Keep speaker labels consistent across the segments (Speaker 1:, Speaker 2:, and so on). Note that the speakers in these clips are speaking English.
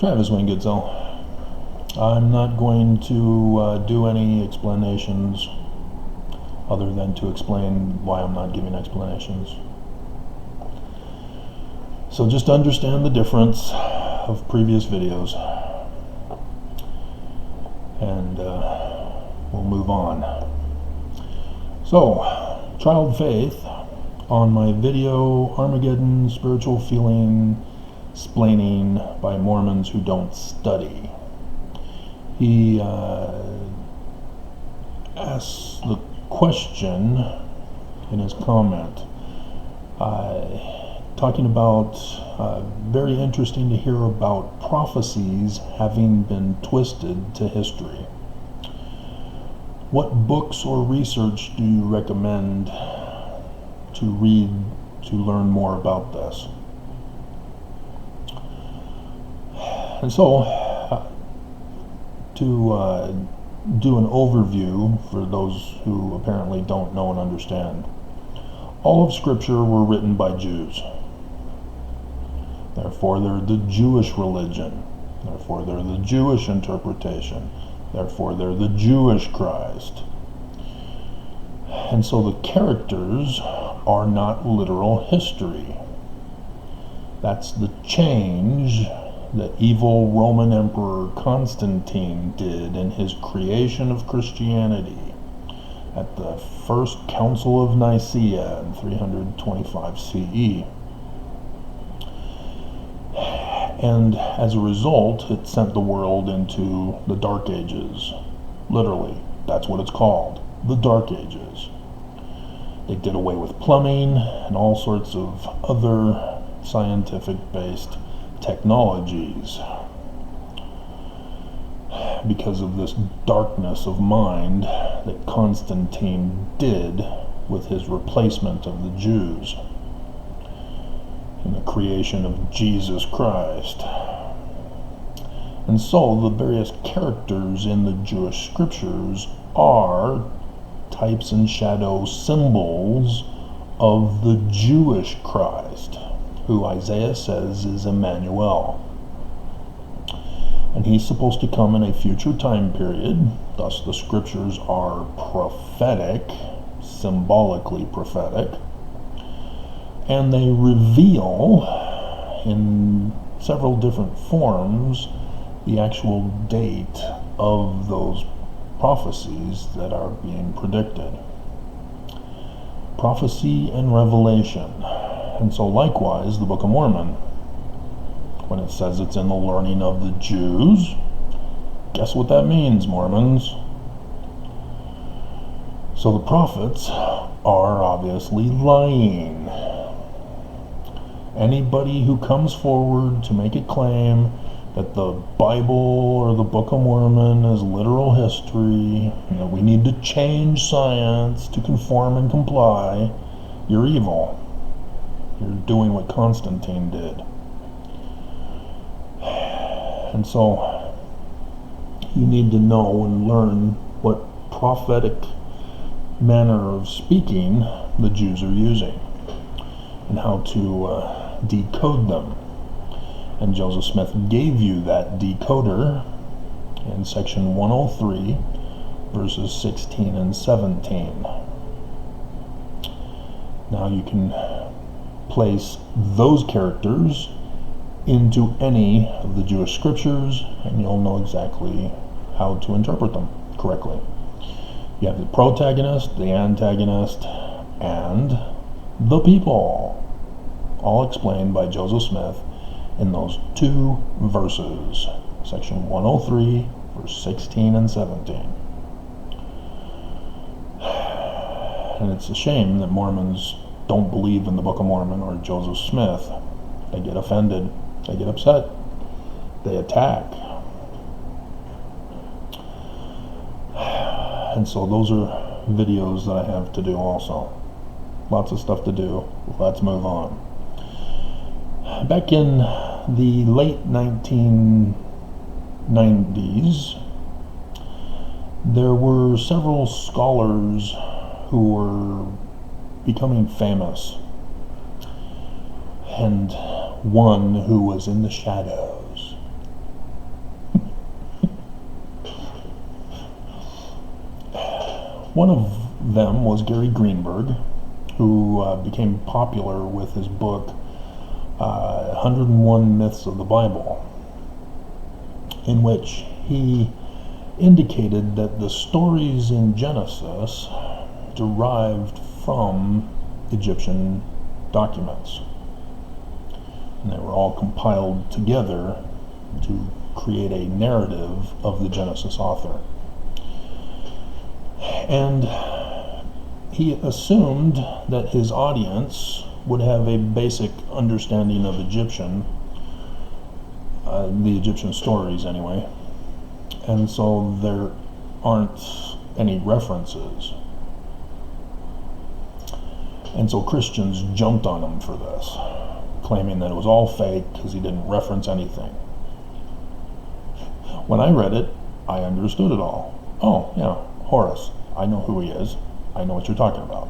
Speaker 1: Travis Wingoodsell. I'm not going to do any explanations other than to explain why I'm not giving explanations. So just understand the difference of previous videos, and we'll move on. So, Child Faith, on my video Armageddon Spiritual Feeling Splaining by Mormons Who Don't Study, he asks the question in his comment, talking about very interesting to hear about prophecies having been twisted to history. What books or research do you recommend to read to learn more about this? And so, to do an overview for those who apparently don't know and understand, all of Scripture were written by Jews. Therefore, they're the Jewish religion. Therefore, they're the Jewish interpretation. Therefore, they're the Jewish Christ. And so the characters are not literal history. That's the change that evil Roman Emperor Constantine did in his creation of Christianity at the First Council of Nicaea in 325 CE. And as a result, it sent the world into the Dark Ages. Literally, that's what it's called, the Dark Ages. They did away with plumbing and all sorts of other scientific-based technologies because of this darkness of mind that Constantine did with his replacement of the Jews in the creation of Jesus Christ. And so the various characters in the Jewish scriptures are types and shadow symbols of the Jewish Christ, who Isaiah says is Emmanuel. And he's supposed to come in a future time period, thus the scriptures are prophetic, symbolically prophetic, and they reveal in several different forms the actual date of those prophecies that are being predicted. Prophecy and revelation. And so likewise, the Book of Mormon, when it says it's in the learning of the Jews, guess what that means, Mormons? So the prophets are obviously lying. Anybody who comes forward to make a claim that the Bible or the Book of Mormon is literal history, that we need to change science to conform and comply, you're evil. You're doing what Constantine did. And so you need to know and learn what prophetic manner of speaking the Jews are using and how to decode them. And Joseph Smith gave you that decoder in section 103, verses 16 and 17. Now you can place those characters into any of the Jewish scriptures, and you'll know exactly how to interpret them correctly. You have the protagonist, the antagonist, and the people, all explained by Joseph Smith in those two verses, section 103, verse 16 and 17. And it's a shame that Mormons don't believe in the Book of Mormon or Joseph Smith. They get offended, they get upset, they attack. And so those are videos that I have to do also. Lots of stuff to do. Let's move on. Back in the late 1990s, there were several scholars who were becoming famous, and one who was in the shadows. One of them was Gary Greenberg, who became popular with his book 101 Myths of the Bible, in which he indicated that the stories in Genesis derived from Egyptian documents. And they were all compiled together to create a narrative of the Genesis author. And he assumed that his audience would have a basic understanding of the Egyptian stories anyway, and so there aren't any references. And so Christians jumped on him for this, claiming that it was all fake because he didn't reference anything. When I read it, I understood it all. Oh, yeah, Horus. I know who he is. I know what you're talking about.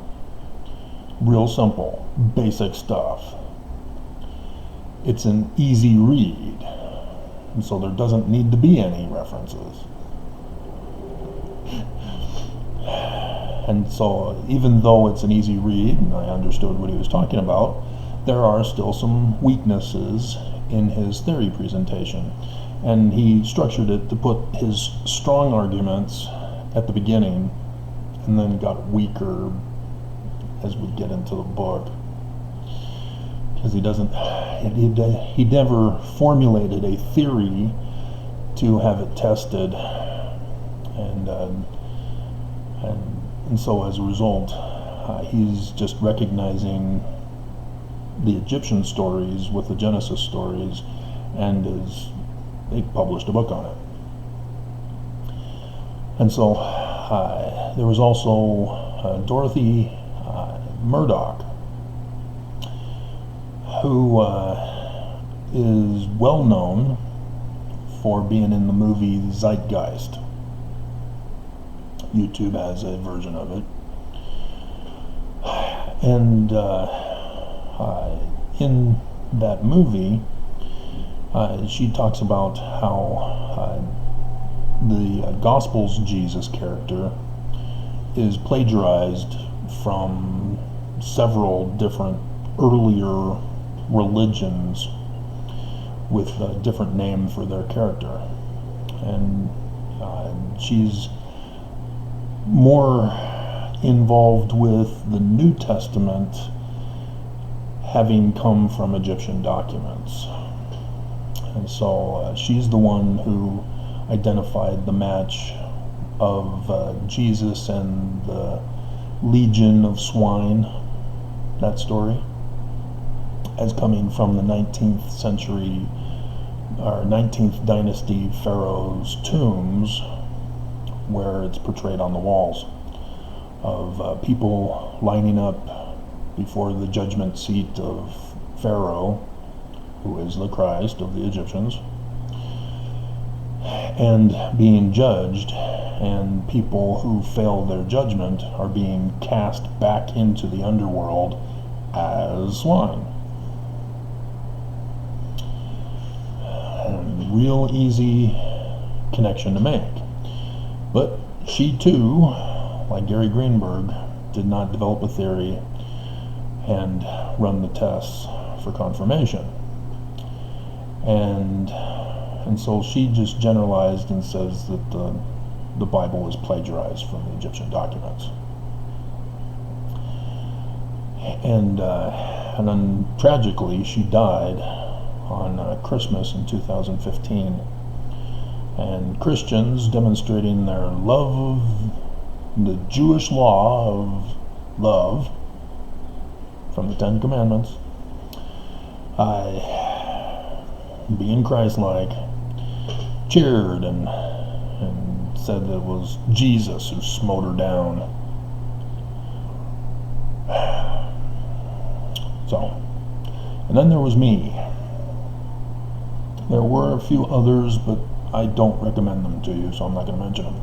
Speaker 1: Real simple, basic stuff. It's an easy read, and so there doesn't need to be any references. And so even though it's an easy read, and I understood what he was talking about, there are still some weaknesses in his theory presentation. And he structured it to put his strong arguments at the beginning and then got weaker as we get into the book. Because he never formulated a theory to have it tested, and so as a result, he's just recognizing the Egyptian stories with the Genesis stories, and they published a book on it. And so there was also Dorothy Murdoch, who is well known for being in the movie Zeitgeist. YouTube has a version of it. And in that movie, she talks about how the Gospels Jesus character is plagiarized from several different earlier religions with a different name for their character. And she's more involved with the New Testament having come from Egyptian documents. And so she's the one who identified the match of Jesus and the Legion of Swine, that story, as coming from the 19th century or 19th dynasty pharaoh's tombs, where it's portrayed on the walls of people lining up before the judgment seat of Pharaoh, who is the Christ of the Egyptians, and being judged, and people who fail their judgment are being cast back into the underworld as swine. And real easy connection to make. But she too, like Gary Greenberg, did not develop a theory and run the tests for confirmation. And so she just generalized and says that the Bible was plagiarized from the Egyptian documents. And then tragically, she died on Christmas in 2015. And Christians, demonstrating their love of the Jewish law of love from the Ten Commandments, being Christ-like, cheered and said that it was Jesus who smote her down. So, and then there was me. There were a few others, but I don't recommend them to you, so I'm not going to mention them.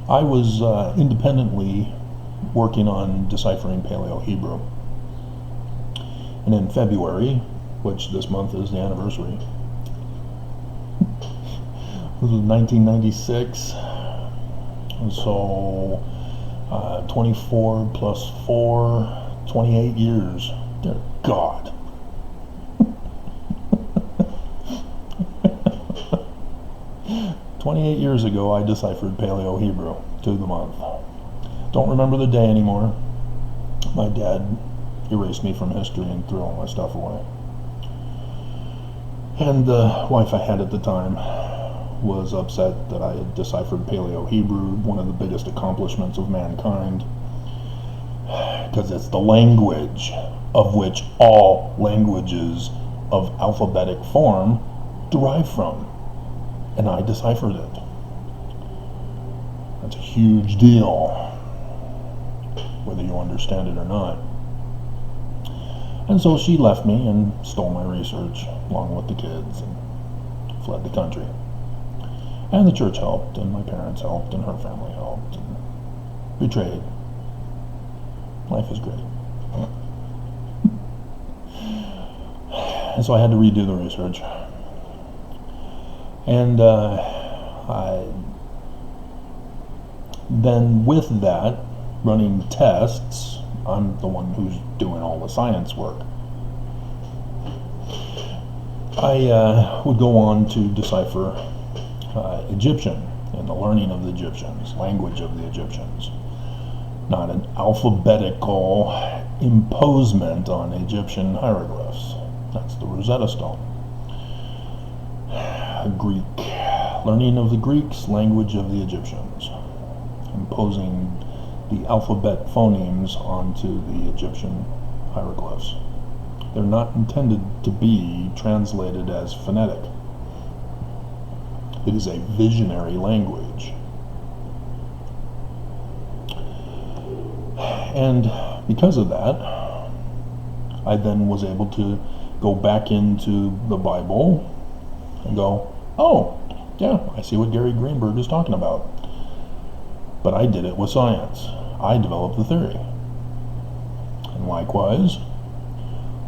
Speaker 1: I was independently working on deciphering Paleo-Hebrew. And in February, which this month is the anniversary. This was 1996, so 24 plus 4, 28 years. Dear God. 28 years ago, I deciphered Paleo-Hebrew to the month. Don't remember the day anymore. My dad erased me from history and threw all my stuff away. And the wife I had at the time was upset that I had deciphered Paleo-Hebrew, one of the biggest accomplishments of mankind, because it's the language of which all languages of alphabetic form derive from. And I deciphered it. That's a huge deal, whether you understand it or not. And so she left me and stole my research along with the kids and fled the country. And the church helped, and my parents helped, and her family helped, and betrayed. Life is great. And so I had to redo the research. And then with that, running tests, I'm the one who's doing all the science work. I would go on to decipher Egyptian and the learning of the Egyptians, language of the Egyptians. Not an alphabetical imposement on Egyptian hieroglyphs. That's the Rosetta Stone. Greek, learning of the Greeks, language of the Egyptians, imposing the alphabet phonemes onto the Egyptian hieroglyphs. They're not intended to be translated as phonetic. It is a visionary language. And because of that, I then was able to go back into the Bible and go, oh, yeah, I see what Gary Greenberg is talking about. But I did it with science. I developed the theory. And likewise,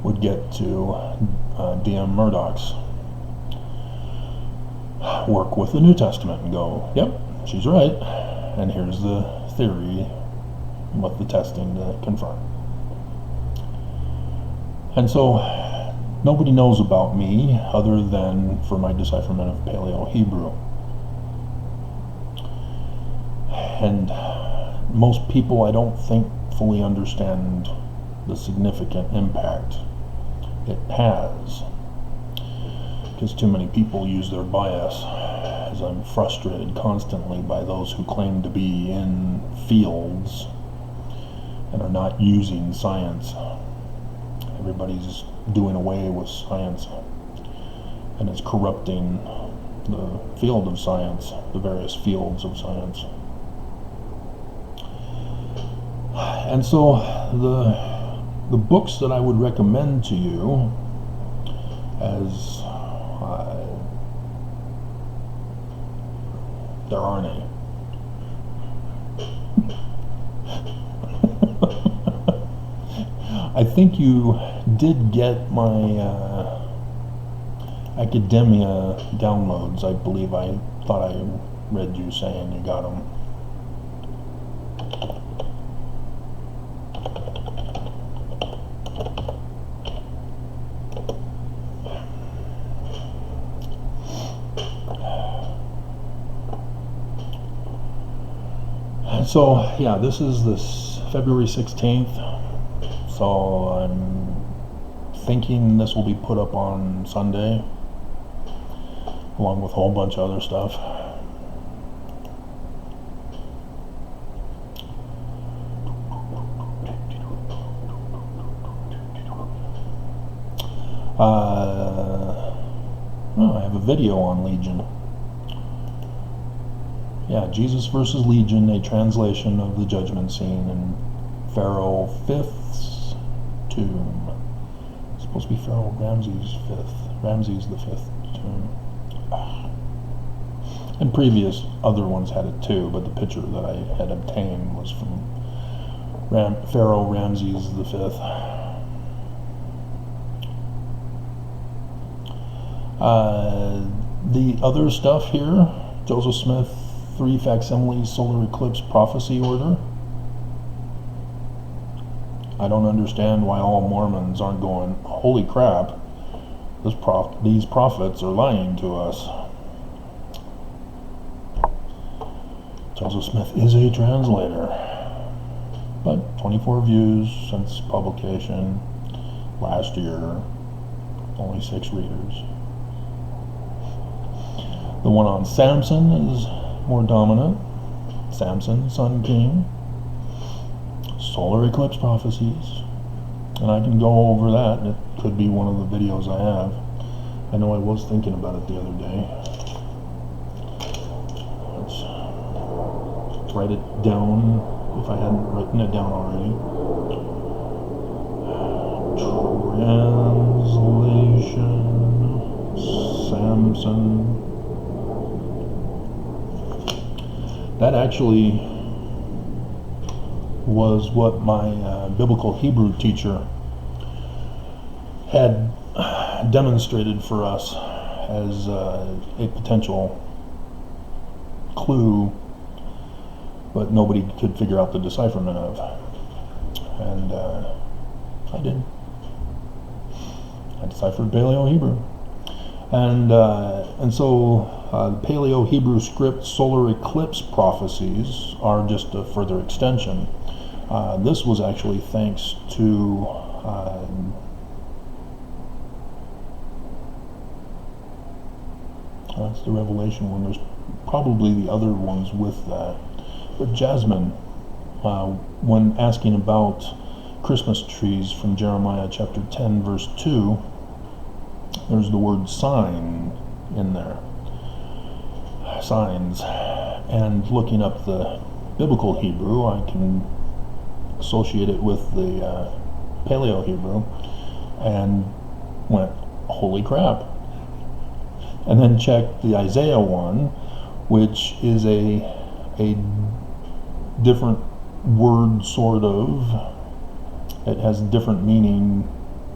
Speaker 1: would get to D.M. Murdoch's work with the New Testament and go, yep, she's right. And here's the theory with the testing to confirm. And so nobody knows about me other than for my decipherment of Paleo-Hebrew. And most people, I don't think, fully understand the significant impact it has, because too many people use their bias, as I'm frustrated constantly by those who claim to be in fields and are not using science. Everybody's doing away with science, and it's corrupting the field of science, the various fields of science. And so the books that I would recommend to you, as there aren't any. I think you did get my academia downloads. I believe I thought I read you saying you got them. So yeah, this is this February 16th. So I'm thinking this will be put up on Sunday, along with a whole bunch of other stuff. I have a video on Legion. Yeah, Jesus versus Legion, a translation of the judgment scene in Pharaoh V's tomb. It's supposed to be Pharaoh Ramses the Fifth tomb. And previous other ones had it too, but the picture that I had obtained was from Pharaoh Ramses the Fifth. The other stuff here, Joseph Smith 3 facsimile solar eclipse prophecy order. I don't understand why all Mormons aren't going, holy crap, these prophets are lying to us. Joseph Smith is a translator, but 24 views since publication last year, only 6 readers. The one on Samson is more dominant. Samson, Sun King, solar eclipse prophecies, and I can go over that. It could be one of the videos I have. I know I was thinking about it the other day. Let's write it down if I hadn't written it down already. Translation Samson. That actually was what my biblical Hebrew teacher had demonstrated for us as a potential clue, but nobody could figure out the decipherment of. And I did. I deciphered Paleo-Hebrew. And so the Paleo-Hebrew script solar eclipse prophecies are just a further extension. This was actually thanks to that's the Revelation one. There's probably the other ones with that. But Jasmine, when asking about Christmas trees from Jeremiah chapter 10 verse 2, there's the word sign in there. Signs. And looking up the biblical Hebrew, I can associate it with the Paleo-Hebrew and went, holy crap. And then checked the Isaiah one, which is a different word, sort of. It has different meaning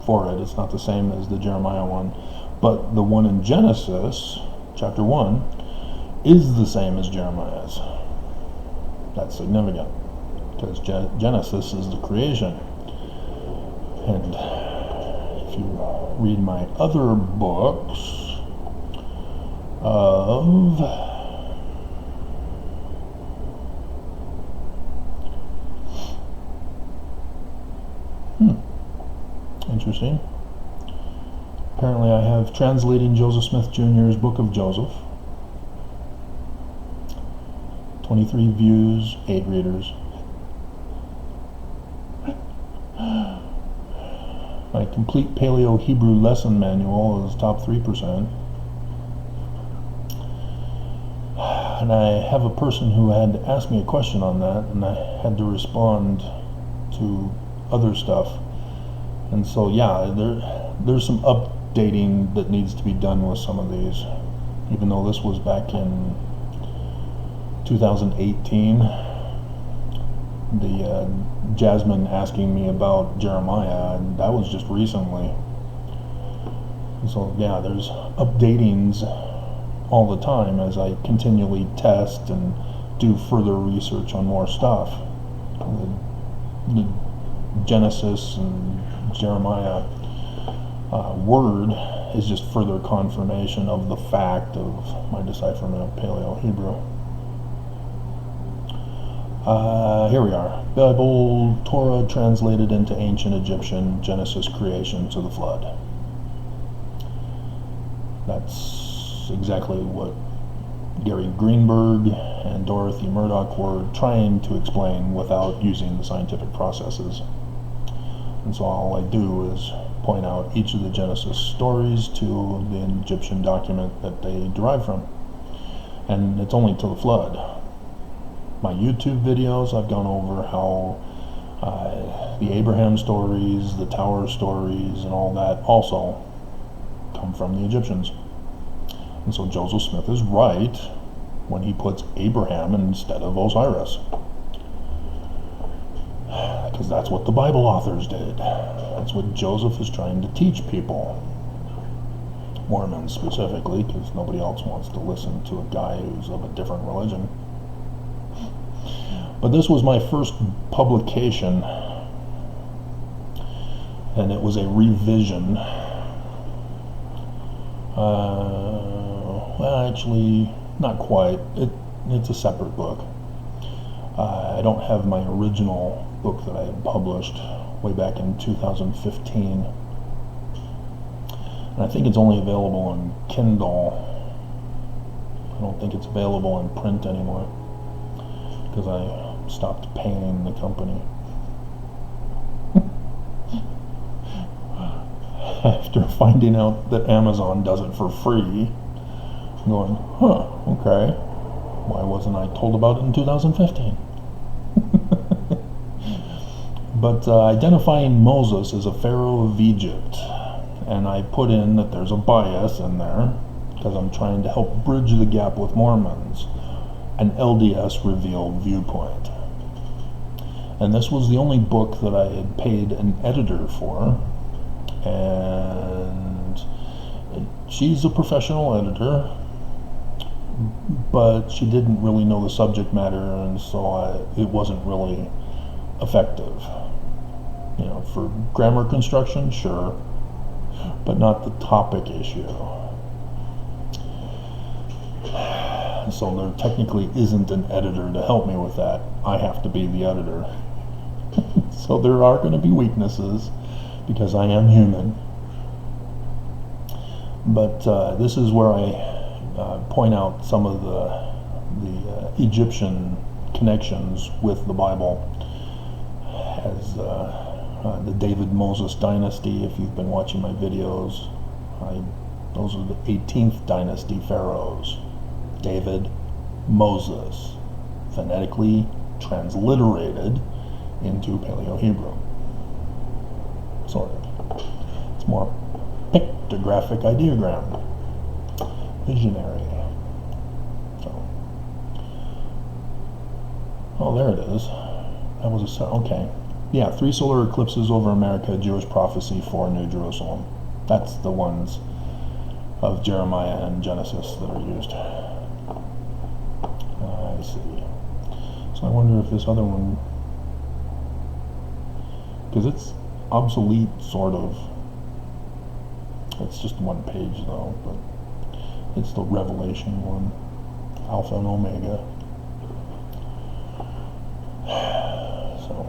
Speaker 1: for it. It's not the same as the Jeremiah one. But the one in Genesis, chapter 1, is the same as Jeremiah's. That's significant, because Genesis is the creation. And if you read my other books of interesting. Apparently I have Translating Joseph Smith Jr.'s Book of Joseph. 23 views, 8 readers. My Complete Paleo-Hebrew Lesson Manual is top 3%. And I have a person who had asked me a question on that, and I had to respond to other stuff. And so, yeah, there's some updating that needs to be done with some of these. Even though this was back in 2018, the Jasmine asking me about Jeremiah, that was just recently. And so, yeah, there's updatings all the time as I continually test and do further research on more stuff. The Genesis and Jeremiah word is just further confirmation of the fact of my decipherment of Paleo-Hebrew. Here we are. Bible, Torah translated into ancient Egyptian, Genesis creation to the flood. That's exactly what Gary Greenberg and Dorothy Murdoch were trying to explain without using the scientific processes. And so all I do is point out each of the Genesis stories to the Egyptian document that they derive from. And it's only to the flood. My YouTube videos, I've gone over how the Abraham stories, the tower stories, and all that also come from the Egyptians. And so Joseph Smith is right when he puts Abraham instead of Osiris. Because that's what the Bible authors did. That's what Joseph is trying to teach people. Mormons specifically, because nobody else wants to listen to a guy who's of a different religion. But this was my first publication, and it was a revision. Well, actually, not quite. It's a separate book. I don't have my original book that I had published way back in 2015. And I think it's only available on Kindle. I don't think it's available in print anymore, because I stopped paying the company. After finding out that Amazon does it for free, I'm going, okay. Why wasn't I told about it in 2015? But identifying Moses as a pharaoh of Egypt, and I put in that there's a bias in there because I'm trying to help bridge the gap with Mormons, an LDS revealed viewpoint. And this was the only book that I had paid an editor for, and she's a professional editor, but she didn't really know the subject matter, and so it wasn't really effective. You know, for grammar construction, sure, but not the topic issue. So there technically isn't an editor to help me with that. I have to be the editor. So there are going to be weaknesses, because I am human. But this is where I point out some of the Egyptian connections with the Bible, as the David Moses dynasty. If you've been watching my videos, those are the 18th dynasty pharaohs. David, Moses, phonetically transliterated into Paleo-Hebrew. Sort of. It's more pictographic ideogram. Visionary. So. Oh, there it is. That was okay. Yeah, 3 solar eclipses over America, Jewish prophecy for New Jerusalem. That's the ones of Jeremiah and Genesis that are used. I see. So I wonder if this other one, because it's obsolete, sort of. It's just one page though, but it's the Revelation one, Alpha and Omega. So,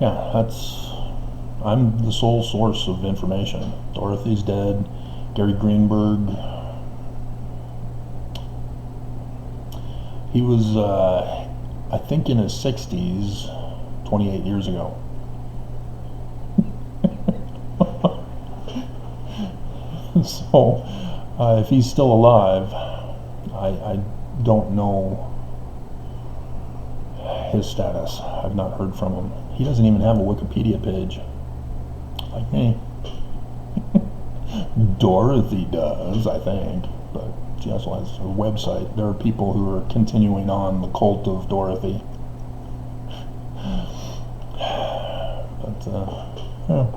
Speaker 1: yeah, I'm the sole source of information. Dorothy's dead, Gary Greenberg, he was, I think, in his 60s, 28 years ago. So, if he's still alive, I don't know his status. I've not heard from him. He doesn't even have a Wikipedia page, like me. Dorothy does, I think, but she also has a website. There are people who are continuing on the cult of Dorothy. But, yeah.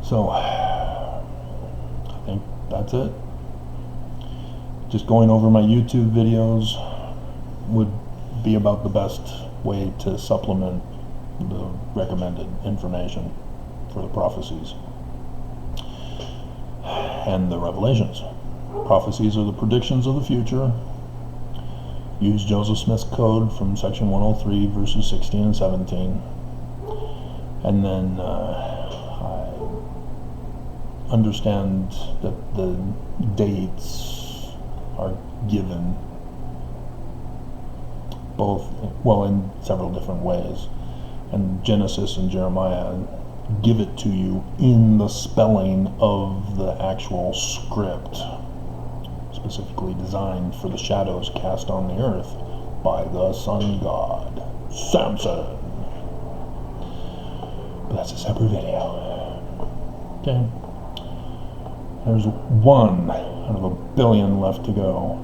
Speaker 1: So, I think that's it. Just going over my YouTube videos would be about the best way to supplement the recommended information for the prophecies and the revelations. Prophecies are the predictions of the future. Use Joseph Smith's code from section 103, verses 16 and 17. And then I understand that the dates are given both, well, in several different ways. And Genesis and Jeremiah give it to you in the spelling of the actual script, specifically designed for the shadows cast on the earth by the sun god, Samson. But that's a separate video. Okay. There's 1 out of a billion left to go.